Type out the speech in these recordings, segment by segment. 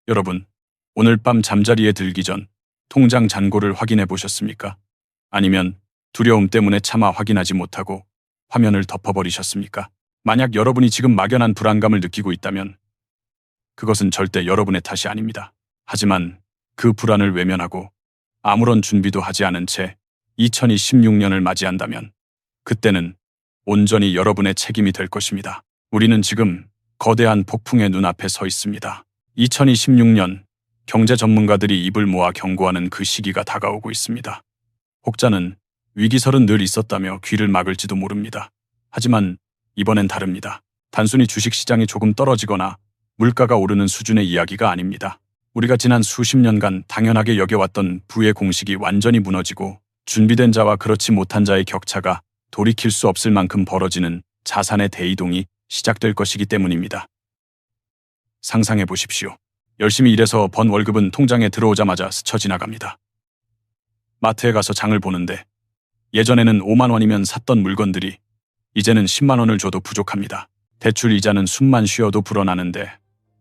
여러분, 오늘 밤 잠자리에 들기 전 통장 잔고를 확인해 보셨습니까? 아니면 두려움 때문에 차마 확인하지 못하고 화면을 덮어버리셨습니까? 만약 여러분이 지금 막연한 불안감을 느끼고 있다면 그것은 절대 여러분의 탓이 아닙니다. 하지만 그 불안을 외면하고 아무런 준비도 하지 않은 채 2026년을 맞이한다면 그때는 온전히 여러분의 책임이 될 것입니다. 우리는 지금 거대한 폭풍의 눈앞에 서 있습니다. 2026년 경제 전문가들이 입을 모아 경고하는 그 시기가 다가오고 있습니다. 혹자는 위기설은 늘 있었다며 귀를 막을지도 모릅니다. 하지만 이번엔 다릅니다. 단순히 주식시장이 조금 떨어지거나 물가가 오르는 수준의 이야기가 아닙니다. 우리가 지난 수십 년간 당연하게 여겨왔던 부의 공식이 완전히 무너지고 준비된 자와 그렇지 못한 자의 격차가 돌이킬 수 없을 만큼 벌어지는 자산의 대이동이 시작될 것이기 때문입니다. 상상해 보십시오. 열심히 일해서 번 월급은 통장에 들어오자마자 스쳐 지나갑니다. 마트에 가서 장을 보는데 예전에는 5만 원이면 샀던 물건들이 이제는 10만 원을 줘도 부족합니다. 대출 이자는 숨만 쉬어도 불어나는데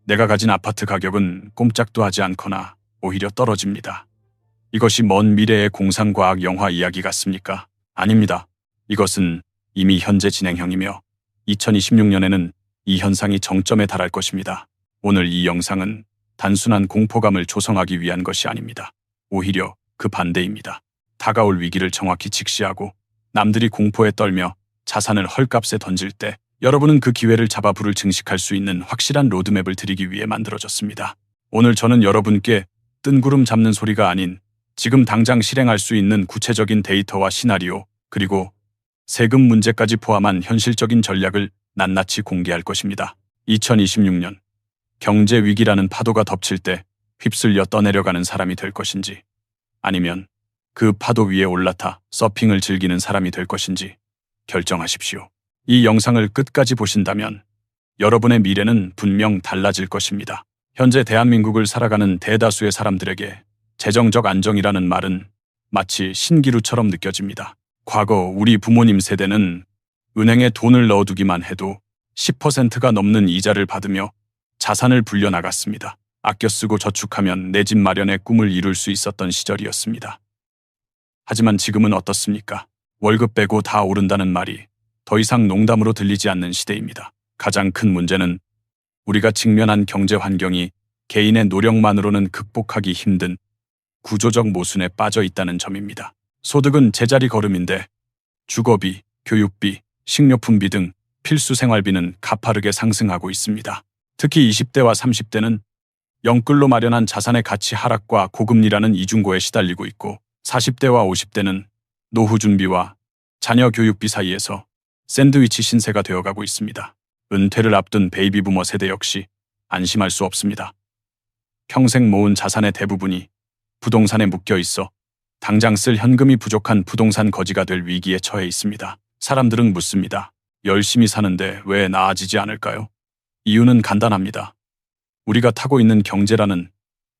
내가 가진 아파트 가격은 꼼짝도 하지 않거나 오히려 떨어집니다. 이것이 먼 미래의 공상과학 영화 이야기 같습니까? 아닙니다. 이것은 이미 현재 진행형이며 2026년에는 이 현상이 정점에 달할 것입니다. 오늘 이 영상은 단순한 공포감을 조성하기 위한 것이 아닙니다. 오히려 그 반대입니다. 다가올 위기를 정확히 직시하고 남들이 공포에 떨며 자산을 헐값에 던질 때 여러분은 그 기회를 잡아 불을 증식할 수 있는 확실한 로드맵을 드리기 위해 만들어졌습니다. 오늘 저는 여러분께 뜬구름 잡는 소리가 아닌 지금 당장 실행할 수 있는 구체적인 데이터와 시나리오 그리고 세금 문제까지 포함한 현실적인 전략을 낱낱이 공개할 것입니다. 2026년 경제 위기라는 파도가 덮칠 때 휩쓸려 떠내려가는 사람이 될 것인지 아니면 그 파도 위에 올라타 서핑을 즐기는 사람이 될 것인지 결정하십시오. 이 영상을 끝까지 보신다면 여러분의 미래는 분명 달라질 것입니다. 현재 대한민국을 살아가는 대다수의 사람들에게 재정적 안정이라는 말은 마치 신기루처럼 느껴집니다. 과거 우리 부모님 세대는 은행에 돈을 넣어두기만 해도 10%가 넘는 이자를 받으며 자산을 불려나갔습니다. 아껴 쓰고 저축하면 내 집 마련의 꿈을 이룰 수 있었던 시절이었습니다. 하지만 지금은 어떻습니까? 월급 빼고 다 오른다는 말이 더 이상 농담으로 들리지 않는 시대입니다. 가장 큰 문제는 우리가 직면한 경제 환경이 개인의 노력만으로는 극복하기 힘든 구조적 모순에 빠져 있다는 점입니다. 소득은 제자리 걸음인데 주거비, 교육비, 식료품비 등 필수 생활비는 가파르게 상승하고 있습니다. 특히 20대와 30대는 영끌로 마련한 자산의 가치 하락과 고금리라는 이중고에 시달리고 있고 40대와 50대는 노후 준비와 자녀 교육비 사이에서 샌드위치 신세가 되어가고 있습니다. 은퇴를 앞둔 베이비부머 세대 역시 안심할 수 없습니다. 평생 모은 자산의 대부분이 부동산에 묶여 있어 당장 쓸 현금이 부족한 부동산 거지가 될 위기에 처해 있습니다. 사람들은 묻습니다. 열심히 사는데 왜 나아지지 않을까요? 이유는 간단합니다. 우리가 타고 있는 경제라는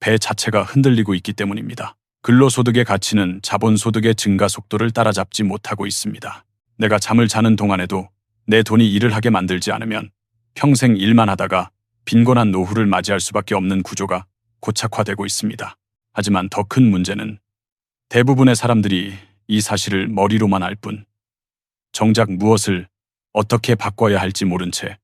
배 자체가 흔들리고 있기 때문입니다. 근로소득의 가치는 자본소득의 증가 속도를 따라잡지 못하고 있습니다. 내가 잠을 자는 동안에도 내 돈이 일을 하게 만들지 않으면 평생 일만 하다가 빈곤한 노후를 맞이할 수밖에 없는 구조가 고착화되고 있습니다. 하지만 더 큰 문제는 대부분의 사람들이 이 사실을 머리로만 알 뿐 정작 무엇을 어떻게 바꿔야 할지 모른 채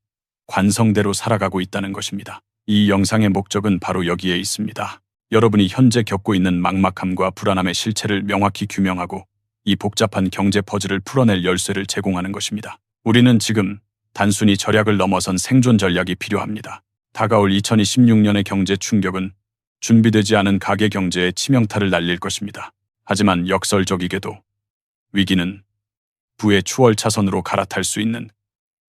관성대로 살아가고 있다는 것입니다. 이 영상의 목적은 바로 여기에 있습니다. 여러분이 현재 겪고 있는 막막함과 불안함의 실체를 명확히 규명하고 이 복잡한 경제 퍼즐을 풀어낼 열쇠를 제공하는 것입니다. 우리는 지금 단순히 절약을 넘어선 생존 전략이 필요합니다. 다가올 2026년의 경제 충격은 준비되지 않은 가계 경제에 치명타를 날릴 것입니다. 하지만 역설적이게도 위기는 부의 추월차선으로 갈아탈 수 있는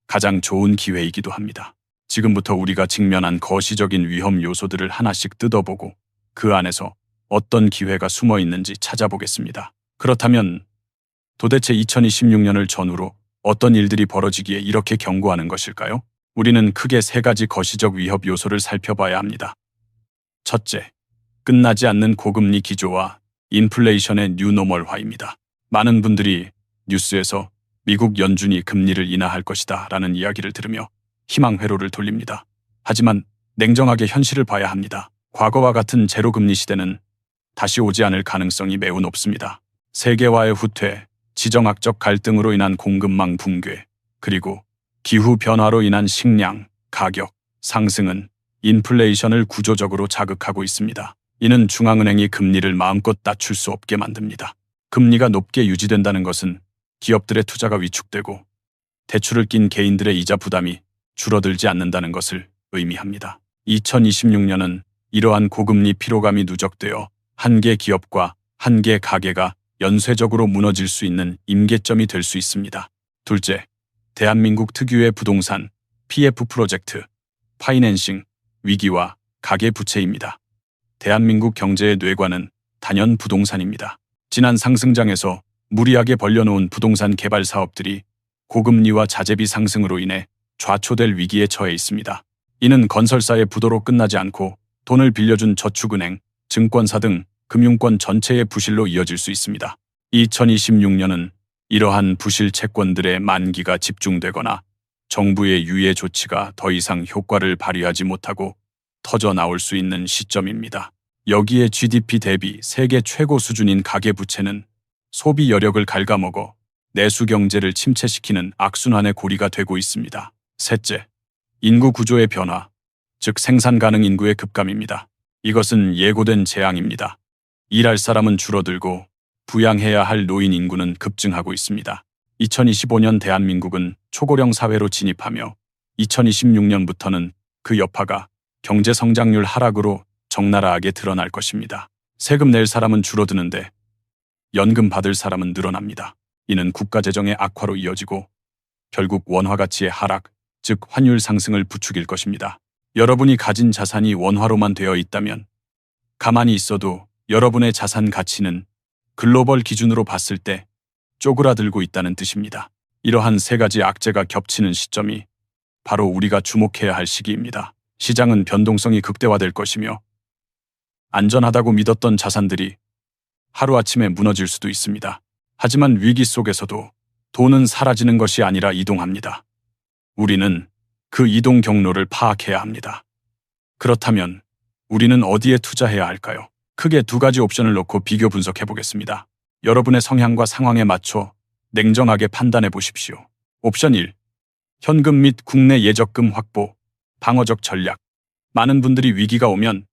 가장 좋은 기회이기도 합니다. 지금부터 우리가 직면한 거시적인 위험 요소들을 하나씩 뜯어보고 그 안에서 어떤 기회가 숨어 있는지 찾아보겠습니다. 그렇다면 도대체 2026년을 전후로 어떤 일들이 벌어지기에 이렇게 경고하는 것일까요? 우리는 크게 세 가지 거시적 위협 요소를 살펴봐야 합니다. 첫째, 끝나지 않는 고금리 기조와 인플레이션의 뉴노멀화입니다. 많은 분들이 뉴스에서 미국 연준이 금리를 인하할 것이다 라는 이야기를 들으며 희망 회로를 돌립니다. 하지만 냉정하게 현실을 봐야 합니다. 과거와 같은 제로금리 시대는 다시 오지 않을 가능성이 매우 높습니다. 세계화의 후퇴, 지정학적 갈등으로 인한 공급망 붕괴, 그리고 기후 변화로 인한 식량, 가격 상승은 인플레이션을 구조적으로 자극하고 있습니다. 이는 중앙은행이 금리를 마음껏 낮출 수 없게 만듭니다. 금리가 높게 유지된다는 것은 기업들의 투자가 위축되고 대출을 낀 개인들의 이자 부담이 줄어들지 않는다는 것을 의미합니다. 2026년은 이러한 고금리 피로감이 누적되어 한개 기업과 한개 가게가 연쇄적으로 무너질 수 있는 임계점이 될 수 있습니다. 둘째, 대한민국 특유의 부동산, PF 프로젝트, 파이낸싱, 위기와 가계부채입니다. 대한민국 경제의 뇌관은 단연 부동산입니다. 지난 상승장에서 무리하게 벌려놓은 부동산 개발 사업들이 고금리와 자재비 상승으로 인해 좌초될 위기에 처해 있습니다. 이는 건설사의 부도로 끝나지 않고 돈을 빌려준 저축은행, 증권사 등 금융권 전체의 부실로 이어질 수 있습니다. 2026년은 이러한 부실 채권들의 만기가 집중되거나 정부의 유예 조치가 더 이상 효과를 발휘하지 못하고 터져 나올 수 있는 시점입니다. 여기에 GDP 대비 세계 최고 수준인 가계부채는 소비 여력을 갉아먹어 내수 경제를 침체시키는 악순환의 고리가 되고 있습니다. 셋째, 인구 구조의 변화, 즉 생산 가능 인구의 급감입니다. 이것은 예고된 재앙입니다. 일할 사람은 줄어들고 부양해야 할 노인 인구는 급증하고 있습니다. 2025년 대한민국은 초고령 사회로 진입하며 2026년부터는 그 여파가 경제 성장률 하락으로 적나라하게 드러날 것입니다. 세금 낼 사람은 줄어드는데 연금 받을 사람은 늘어납니다. 이는 국가 재정의 악화로 이어지고 결국 원화 가치의 하락, 즉 환율 상승을 부추길 것입니다. 여러분이 가진 자산이 원화로만 되어 있다면 가만히 있어도 여러분의 자산 가치는 글로벌 기준으로 봤을 때 쪼그라들고 있다는 뜻입니다. 이러한 세 가지 악재가 겹치는 시점이 바로 우리가 주목해야 할 시기입니다. 시장은 변동성이 극대화될 것이며 안전하다고 믿었던 자산들이 하루아침에 무너질 수도 있습니다. 하지만 위기 속에서도 돈은 사라지는 것이 아니라 이동합니다. 우리는 그 이동 경로를 파악해야 합니다. 그렇다면 우리는 어디에 투자해야 할까요? 크게 두 가지 옵션을 놓고 비교 분석해 보겠습니다. 여러분의 성향과 상황에 맞춰 냉정하게 판단해 보십시오. 옵션 1. 현금 및 국내 예적금 확보, 방어적 전략. 많은 분들이 위기가 오면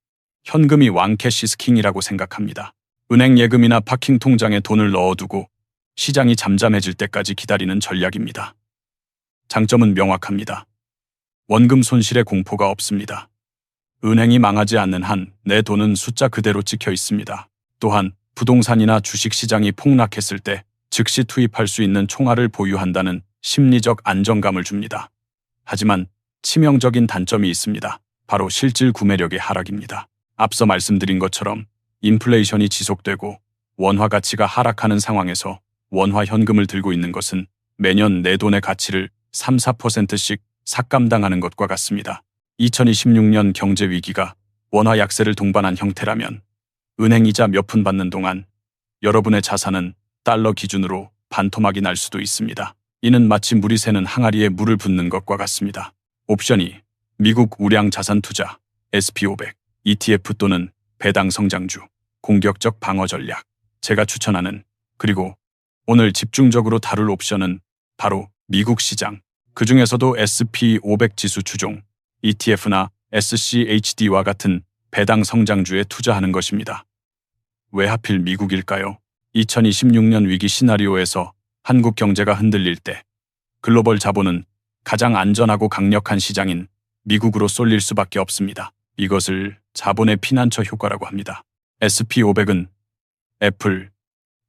현금이 왕캐시 스킹이라고 생각합니다. 은행 예금이나 파킹 통장에 돈을 넣어두고 시장이 잠잠해질 때까지 기다리는 전략입니다. 장점은 명확합니다. 원금 손실의 공포가 없습니다. 은행이 망하지 않는 한 내 돈은 숫자 그대로 찍혀 있습니다. 또한 부동산이나 주식 시장이 폭락했을 때 즉시 투입할 수 있는 총알을 보유한다는 심리적 안정감을 줍니다. 하지만 치명적인 단점이 있습니다. 바로 실질 구매력의 하락입니다. 앞서 말씀드린 것처럼 인플레이션이 지속되고 원화 가치가 하락하는 상황에서 원화 현금을 들고 있는 것은 매년 내 돈의 가치를 3, 4%씩 삭감당하는 것과 같습니다. 2026년 경제 위기가 원화 약세를 동반한 형태라면 은행 이자 몇 푼 받는 동안 여러분의 자산은 달러 기준으로 반토막이 날 수도 있습니다. 이는 마치 물이 새는 항아리에 물을 붓는 것과 같습니다. 옵션 2. 미국 우량 자산 투자, SP500, ETF 또는 배당 성장주, 공격적 방어 전략. 제가 추천하는, 그리고 오늘 집중적으로 다룰 옵션은 바로 미국 시장, 그 중에서도 SP500 지수 추종, ETF나 SCHD와 같은 배당 성장주에 투자하는 것입니다. 왜 하필 미국일까요? 2026년 위기 시나리오에서 한국 경제가 흔들릴 때 글로벌 자본은 가장 안전하고 강력한 시장인 미국으로 쏠릴 수밖에 없습니다. 이것을 자본의 피난처 효과라고 합니다. SP500은 애플,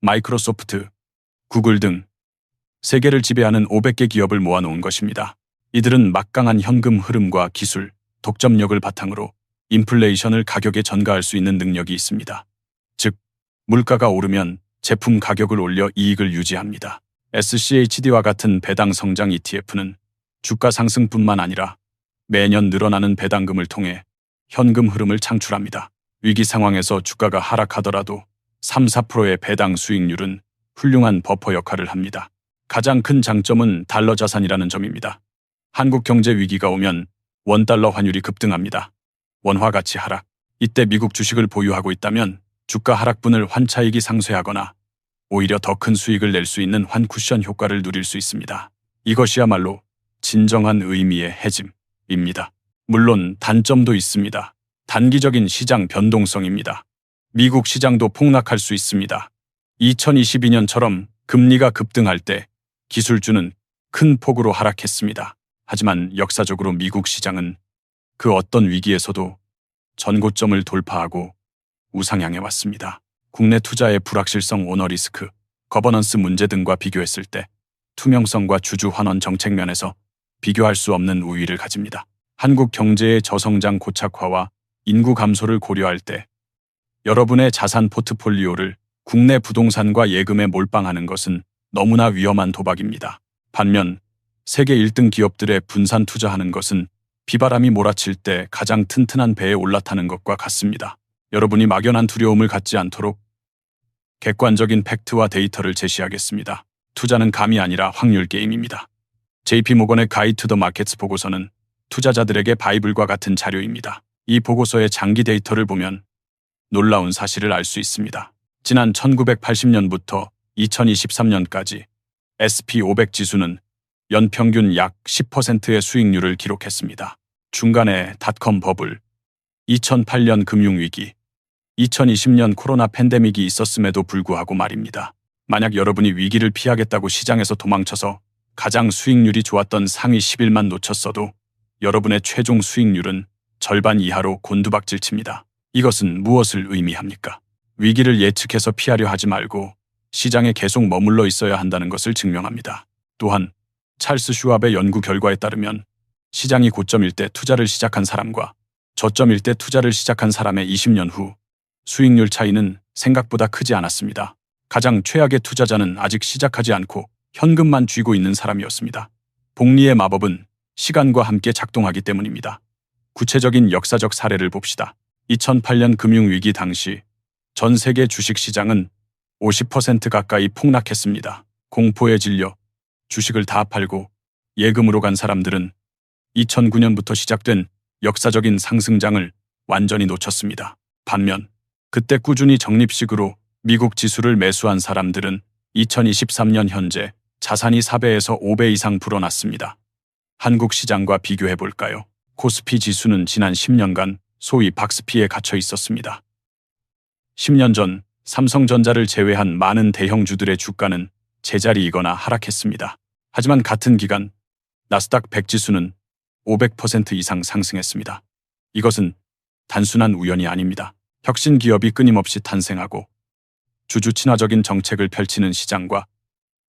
마이크로소프트, 구글 등 세계를 지배하는 500개 기업을 모아놓은 것입니다. 이들은 막강한 현금 흐름과 기술, 독점력을 바탕으로 인플레이션을 가격에 전가할 수 있는 능력이 있습니다. 즉, 물가가 오르면 제품 가격을 올려 이익을 유지합니다. SCHD와 같은 배당 성장 ETF는 주가 상승뿐만 아니라 매년 늘어나는 배당금을 통해 현금 흐름을 창출합니다. 위기 상황에서 주가가 하락하더라도 3, 4%의 배당 수익률은 훌륭한 버퍼 역할을 합니다. 가장 큰 장점은 달러 자산이라는 점입니다. 한국 경제 위기가 오면 원달러 환율이 급등합니다. 원화 가치 하락, 이때 미국 주식을 보유하고 있다면 주가 하락분을 환차익이 상쇄하거나 오히려 더 큰 수익을 낼 수 있는 환쿠션 효과를 누릴 수 있습니다. 이것이야말로 진정한 의미의 해짐입니다. 물론 단점도 있습니다. 단기적인 시장 변동성입니다. 미국 시장도 폭락할 수 있습니다. 2022년처럼 금리가 급등할 때 기술주는 큰 폭으로 하락했습니다. 하지만 역사적으로 미국 시장은 그 어떤 위기에서도 전고점을 돌파하고 우상향해 왔습니다. 국내 투자의 불확실성, 오너 리스크, 거버넌스 문제 등과 비교했을 때 투명성과 주주 환원 정책 면에서 비교할 수 없는 우위를 가집니다. 한국 경제의 저성장 고착화와 인구 감소를 고려할 때 여러분의 자산 포트폴리오를 국내 부동산과 예금에 몰빵하는 것은 너무나 위험한 도박입니다. 반면 세계 1등 기업들에 분산 투자하는 것은 비바람이 몰아칠 때 가장 튼튼한 배에 올라타는 것과 같습니다. 여러분이 막연한 두려움을 갖지 않도록 객관적인 팩트와 데이터를 제시하겠습니다. 투자는 감이 아니라 확률 게임입니다. JP모건의 가이드 투 더 마켓스 보고서는 투자자들에게 바이블과 같은 자료입니다. 이 보고서의 장기 데이터를 보면 놀라운 사실을 알 수 있습니다. 지난 1980년부터 2023년까지 S&P500 지수는 연평균 약 10%의 수익률을 기록했습니다. 중간에 닷컴 버블, 2008년 금융위기, 2020년 코로나 팬데믹이 있었음에도 불구하고 말입니다. 만약 여러분이 위기를 피하겠다고 시장에서 도망쳐서 가장 수익률이 좋았던 상위 10일만 놓쳤어도 여러분의 최종 수익률은 절반 이하로 곤두박질 칩니다. 이것은 무엇을 의미합니까? 위기를 예측해서 피하려 하지 말고 시장에 계속 머물러 있어야 한다는 것을 증명합니다. 또한 찰스 슈왑의 연구 결과에 따르면 시장이 고점일 때 투자를 시작한 사람과 저점일 때 투자를 시작한 사람의 20년 후 수익률 차이는 생각보다 크지 않았습니다. 가장 최악의 투자자는 아직 시작하지 않고 현금만 쥐고 있는 사람이었습니다. 복리의 마법은 시간과 함께 작동하기 때문입니다. 구체적인 역사적 사례를 봅시다. 2008년 금융위기 당시 전 세계 주식시장은 50% 가까이 폭락했습니다. 공포에 질려 주식을 다 팔고 예금으로 간 사람들은 2009년부터 시작된 역사적인 상승장을 완전히 놓쳤습니다. 반면 그때 꾸준히 적립식으로 미국 지수를 매수한 사람들은 2023년 현재 자산이 4배에서 5배 이상 불어났습니다. 한국 시장과 비교해 볼까요? 코스피 지수는 지난 10년간 소위 박스피에 갇혀 있었습니다. 10년 전 삼성전자를 제외한 많은 대형주들의 주가는 제자리이거나 하락했습니다. 하지만 같은 기간 나스닥 100 지수는 500% 이상 상승했습니다. 이것은 단순한 우연이 아닙니다. 혁신 기업이 끊임없이 탄생하고 주주 친화적인 정책을 펼치는 시장과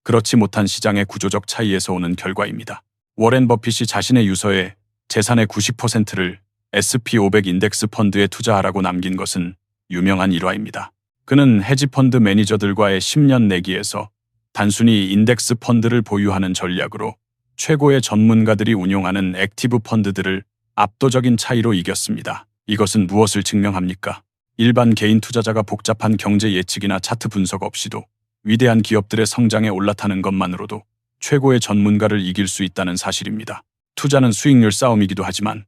그렇지 못한 시장의 구조적 차이에서 오는 결과입니다. 워렌 버핏이 자신의 유서에 재산의 90%를 S&P500 인덱스 펀드에 투자하라고 남긴 것은 유명한 일화입니다. 그는 헤지펀드 매니저들과의 10년 내기에서 단순히 인덱스 펀드를 보유하는 전략으로 최고의 전문가들이 운용하는 액티브 펀드들을 압도적인 차이로 이겼습니다. 이것은 무엇을 증명합니까? 일반 개인 투자자가 복잡한 경제 예측이나 차트 분석 없이도 위대한 기업들의 성장에 올라타는 것만으로도 최고의 전문가를 이길 수 있다는 사실입니다. 투자는 수익률 싸움이기도 하지만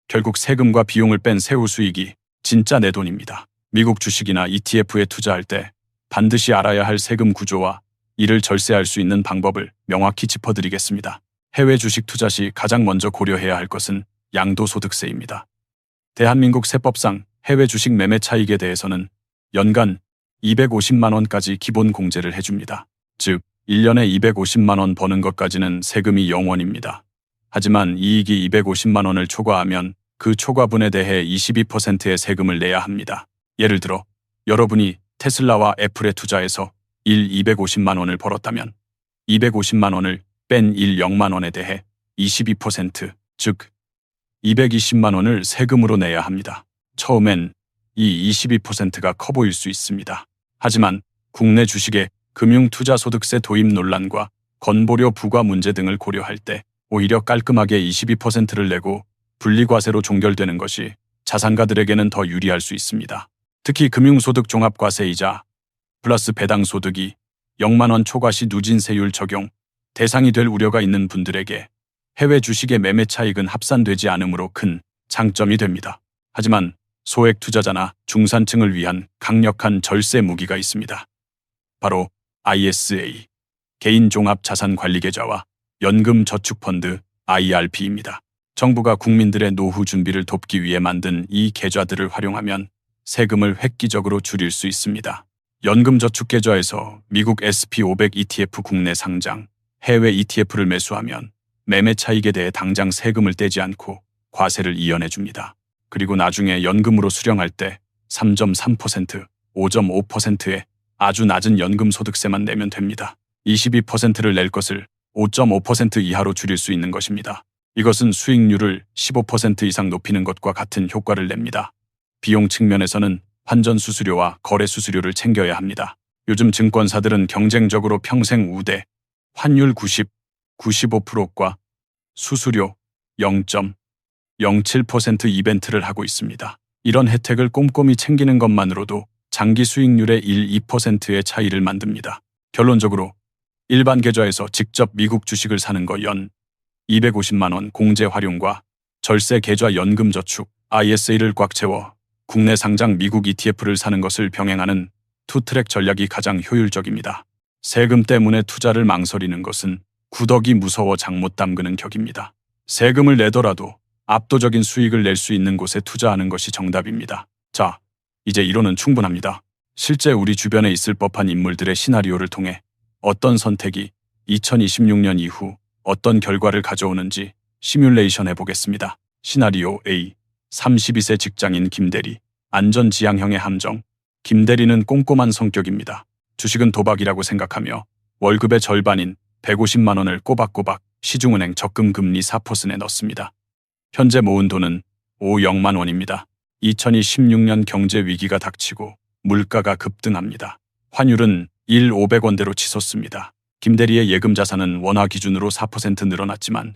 결국 세금과 비용을 뺀 세후 수익이 진짜 내 돈입니다. 미국 주식이나 ETF에 투자할 때 반드시 알아야 할 세금 구조와 이를 절세할 수 있는 방법을 명확히 짚어드리겠습니다. 해외 주식 투자 시 가장 먼저 고려해야 할 것은 양도소득세입니다. 대한민국 세법상 해외 주식 매매 차익에 대해서는 연간 250만 원까지 기본 공제를 해줍니다. 즉, 1년에 250만 원 버는 것까지는 세금이 0원입니다. 하지만 이익이 250만 원을 초과하면 그 초과분에 대해 22%의 세금을 내야 합니다. 예를 들어 여러분이 테슬라와 애플에 투자해서 250만 원을 벌었다면 250만 원을 뺀 0만 원에 대해 22%, 즉 220만 원을 세금으로 내야 합니다. 처음엔 이 22%가 커 보일 수 있습니다. 하지만 국내 주식의 금융투자소득세 도입 논란과 건보료 부과 문제 등을 고려할 때 오히려 깔끔하게 22%를 내고 분리과세로 종결되는 것이 자산가들에게는 더 유리할 수 있습니다. 특히 금융소득 종합과세이자 플러스 배당소득이 0만 원 초과 시 누진세율 적용 대상이 될 우려가 있는 분들에게 해외 주식의 매매 차익은 합산되지 않으므로 큰 장점이 됩니다. 하지만 소액 투자자나 중산층을 위한 강력한 절세 무기가 있습니다. 바로 ISA, 개인종합자산관리계좌와 연금저축펀드 IRP입니다. 정부가 국민들의 노후 준비를 돕기 위해 만든 이 계좌들을 활용하면 세금을 획기적으로 줄일 수 있습니다. 연금저축계좌에서 미국 SP500 ETF 국내 상장, 해외 ETF를 매수하면 매매 차익에 대해 당장 세금을 떼지 않고 과세를 이연해 줍니다. 그리고 나중에 연금으로 수령할 때 3.3%, 5.5%의 아주 낮은 연금 소득세만 내면 됩니다. 22%를 낼 것을 5.5% 이하로 줄일 수 있는 것입니다. 이것은 수익률을 15% 이상 높이는 것과 같은 효과를 냅니다. 비용 측면에서는 환전 수수료와 거래 수수료를 챙겨야 합니다. 요즘 증권사들은 경쟁적으로 평생 우대, 환율 90, 95%과 수수료 0.07% 이벤트를 하고 있습니다. 이런 혜택을 꼼꼼히 챙기는 것만으로도 장기 수익률의 1~2%의 차이를 만듭니다. 결론적으로 일반 계좌에서 직접 미국 주식을 사는 거 연 250만 원 공제 활용과 절세 계좌 연금저축 ISA를 꽉 채워 국내 상장 미국 ETF를 사는 것을 병행하는 투트랙 전략이 가장 효율적입니다. 세금 때문에 투자를 망설이는 것은 구더기 무서워 장 못 담그는 격입니다. 세금을 내더라도 압도적인 수익을 낼 수 있는 곳에 투자하는 것이 정답입니다. 자, 이제 이론은 충분합니다. 실제 우리 주변에 있을 법한 인물들의 시나리오를 통해 어떤 선택이 2026년 이후 어떤 결과를 가져오는지 시뮬레이션 해보겠습니다. 시나리오 A. 32세 직장인 김대리. 안전지향형의 함정. 김대리는 꼼꼼한 성격입니다. 주식은 도박이라고 생각하며 월급의 절반인 150만 원을 꼬박꼬박 시중은행 적금 금리 4%에 넣습니다. 현재 모은 돈은 500만 원입니다. 2026년 경제 위기가 닥치고 물가가 급등합니다. 환율은 500원대로 치솟습니다. 김대리의 예금 자산은 원화 기준으로 4% 늘어났지만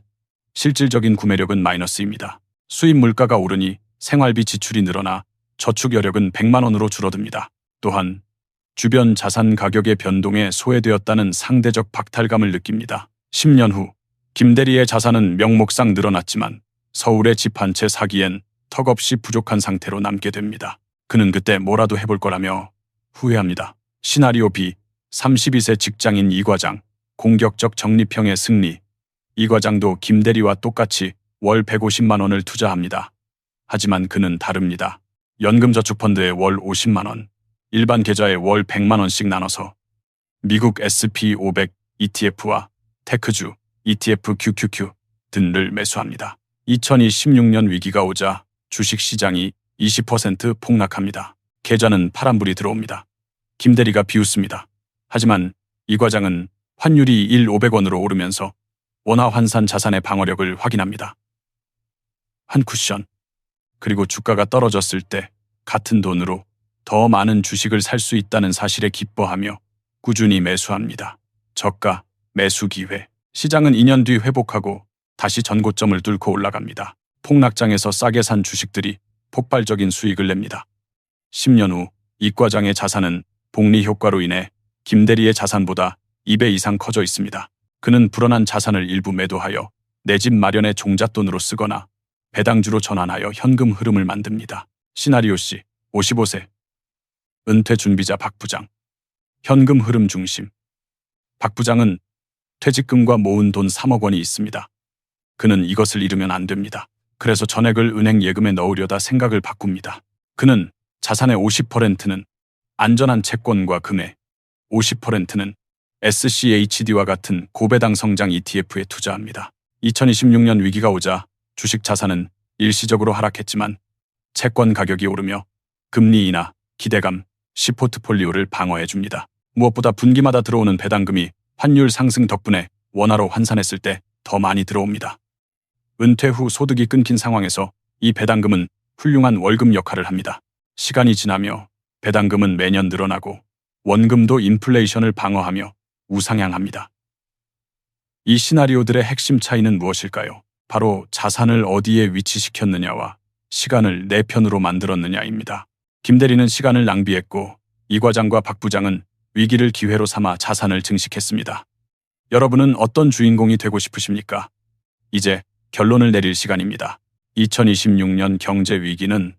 실질적인 구매력은 마이너스입니다. 수입 물가가 오르니 생활비 지출이 늘어나 저축 여력은 100만 원으로 줄어듭니다. 또한 주변 자산 가격의 변동에 소외되었다는 상대적 박탈감을 느낍니다. 10년 후 김대리의 자산은 명목상 늘어났지만 서울에 집 한 채 사기엔 턱없이 부족한 상태로 남게 됩니다. 그는 그때 뭐라도 해볼 거라며 후회합니다. 시나리오 B. 32세 직장인 이 과장. 공격적 적립형의 승리. 이 과장도 김대리와 똑같이 월 150만 원을 투자합니다. 하지만 그는 다릅니다. 연금저축펀드에 월 50만 원, 일반 계좌에 월 100만 원씩 나눠서 미국 SP500 ETF와 테크주 ETF QQQ 등을 매수합니다. 2026년 위기가 오자 주식시장이 20% 폭락합니다. 계좌는 파란불이 들어옵니다. 김대리가 비웃습니다. 하지만 이 과장은 환율이 500원으로 오르면서 원화 환산 자산의 방어력을 확인합니다. 한 쿠션. 그리고 주가가 떨어졌을 때 같은 돈으로 더 많은 주식을 살 수 있다는 사실에 기뻐하며 꾸준히 매수합니다. 저가 매수 기회. 시장은 2년 뒤 회복하고 다시 전고점을 뚫고 올라갑니다. 폭락장에서 싸게 산 주식들이 폭발적인 수익을 냅니다. 10년 후 이 과장의 자산은 복리 효과로 인해 김대리의 자산보다 2배 이상 커져 있습니다. 그는 불어난 자산을 일부 매도하여 내 집 마련의 종잣돈으로 쓰거나 배당주로 전환하여 현금 흐름을 만듭니다. 시나리오 C. 55세. 은퇴 준비자 박 부장. 현금 흐름 중심. 박 부장은 퇴직금과 모은 돈 3억 원이 있습니다. 그는 이것을 잃으면 안 됩니다. 그래서 전액을 은행 예금에 넣으려다 생각을 바꿉니다. 그는 자산의 50%는 안전한 채권과 금에, 50%는 SCHD와 같은 고배당 성장 ETF에 투자합니다. 2026년 위기가 오자 주식 자산은 일시적으로 하락했지만 채권 가격이 오르며 금리 인하, 기대감, 시포트폴리오를 방어해줍니다. 무엇보다 분기마다 들어오는 배당금이 환율 상승 덕분에 원화로 환산했을 때 더 많이 들어옵니다. 은퇴 후 소득이 끊긴 상황에서 이 배당금은 훌륭한 월급 역할을 합니다. 시간이 지나며 배당금은 매년 늘어나고 원금도 인플레이션을 방어하며 우상향합니다. 이 시나리오들의 핵심 차이는 무엇일까요? 바로 자산을 어디에 위치시켰느냐와 시간을 내 편으로 만들었느냐입니다. 김대리는 시간을 낭비했고 이 과장과 박 부장은 위기를 기회로 삼아 자산을 증식했습니다. 여러분은 어떤 주인공이 되고 싶으십니까? 이제 결론을 내릴 시간입니다. 2026년 경제 위기는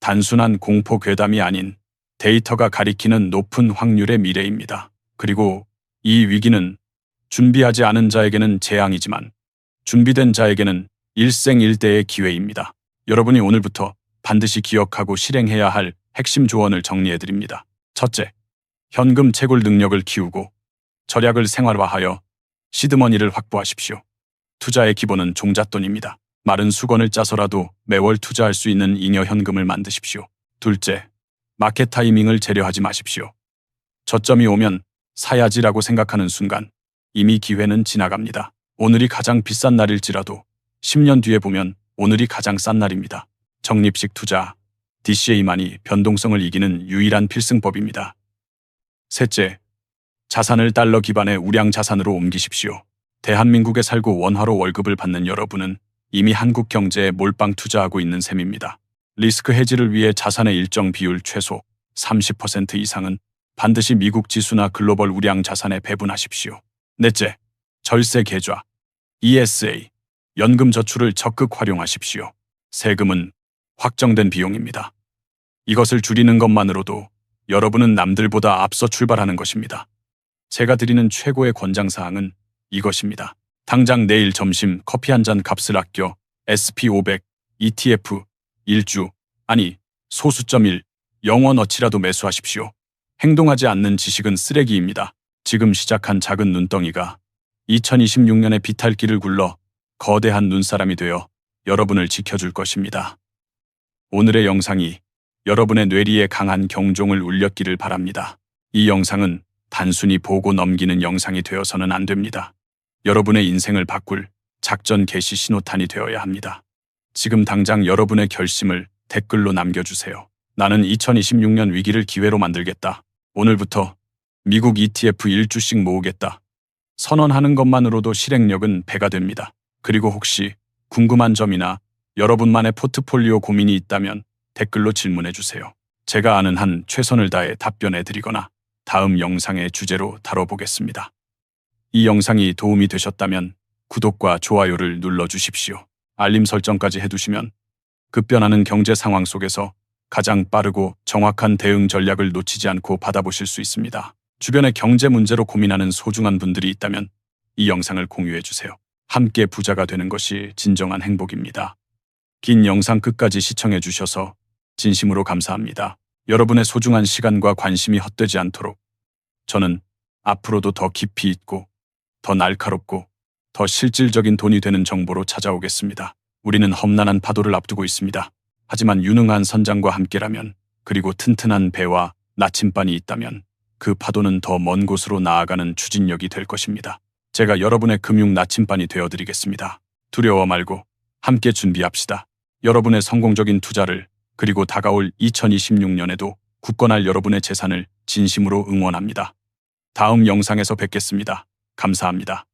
단순한 공포 괴담이 아닌 데이터가 가리키는 높은 확률의 미래입니다. 그리고 이 위기는 준비하지 않은 자에게는 재앙이지만 준비된 자에게는 일생일대의 기회입니다. 여러분이 오늘부터 반드시 기억하고 실행해야 할 핵심 조언을 정리해드립니다. 첫째, 현금 채굴 능력을 키우고 절약을 생활화하여 시드머니를 확보하십시오. 투자의 기본은 종잣돈입니다. 마른 수건을 짜서라도 매월 투자할 수 있는 잉여 현금을 만드십시오. 둘째, 마켓 타이밍을 재려하지 마십시오. 저점이 오면 사야지라고 생각하는 순간 이미 기회는 지나갑니다. 오늘이 가장 비싼 날일지라도 10년 뒤에 보면 오늘이 가장 싼 날입니다. 적립식 투자, DCA만이 변동성을 이기는 유일한 필승법입니다. 셋째, 자산을 달러 기반의 우량 자산으로 옮기십시오. 대한민국에 살고 원화로 월급을 받는 여러분은 이미 한국 경제에 몰빵 투자하고 있는 셈입니다. 리스크 해지를 위해 자산의 일정 비율 최소 30% 이상은 반드시 미국 지수나 글로벌 우량 자산에 배분하십시오. 넷째, 절세 계좌, ESA, 연금 저축을 적극 활용하십시오. 세금은 확정된 비용입니다. 이것을 줄이는 것만으로도 여러분은 남들보다 앞서 출발하는 것입니다. 제가 드리는 최고의 권장사항은 이것입니다. 당장 내일 점심 커피 한 잔 값을 아껴 SP500, ETF, 1주, 아니 소수점 1, 0원어치라도 매수하십시오. 행동하지 않는 지식은 쓰레기입니다. 지금 시작한 작은 눈덩이가 2026년의 비탈길을 굴러 거대한 눈사람이 되어 여러분을 지켜줄 것입니다. 오늘의 영상이 여러분의 뇌리에 강한 경종을 울렸기를 바랍니다. 이 영상은 단순히 보고 넘기는 영상이 되어서는 안 됩니다. 여러분의 인생을 바꿀 작전 개시 신호탄이 되어야 합니다. 지금 당장 여러분의 결심을 댓글로 남겨주세요. 나는 2026년 위기를 기회로 만들겠다. 오늘부터 미국 ETF 1주씩 모으겠다. 선언하는 것만으로도 실행력은 배가 됩니다. 그리고 혹시 궁금한 점이나 여러분만의 포트폴리오 고민이 있다면 댓글로 질문해 주세요. 제가 아는 한 최선을 다해 답변해 드리거나 다음 영상의 주제로 다뤄보겠습니다. 이 영상이 도움이 되셨다면 구독과 좋아요를 눌러주십시오. 알림 설정까지 해두시면 급변하는 경제 상황 속에서 가장 빠르고 정확한 대응 전략을 놓치지 않고 받아보실 수 있습니다. 주변에 경제 문제로 고민하는 소중한 분들이 있다면 이 영상을 공유해 주세요. 함께 부자가 되는 것이 진정한 행복입니다. 긴 영상 끝까지 시청해 주셔서 진심으로 감사합니다. 여러분의 소중한 시간과 관심이 헛되지 않도록 저는 앞으로도 더 깊이 있고 더 날카롭고 더 실질적인 돈이 되는 정보로 찾아오겠습니다. 우리는 험난한 파도를 앞두고 있습니다. 하지만 유능한 선장과 함께라면 그리고 튼튼한 배와 나침반이 있다면 그 파도는 더 먼 곳으로 나아가는 추진력이 될 것입니다. 제가 여러분의 금융 나침반이 되어드리겠습니다. 두려워 말고 함께 준비합시다. 여러분의 성공적인 투자를 그리고 다가올 2026년에도 굳건할 여러분의 재산을 진심으로 응원합니다. 다음 영상에서 뵙겠습니다. 감사합니다.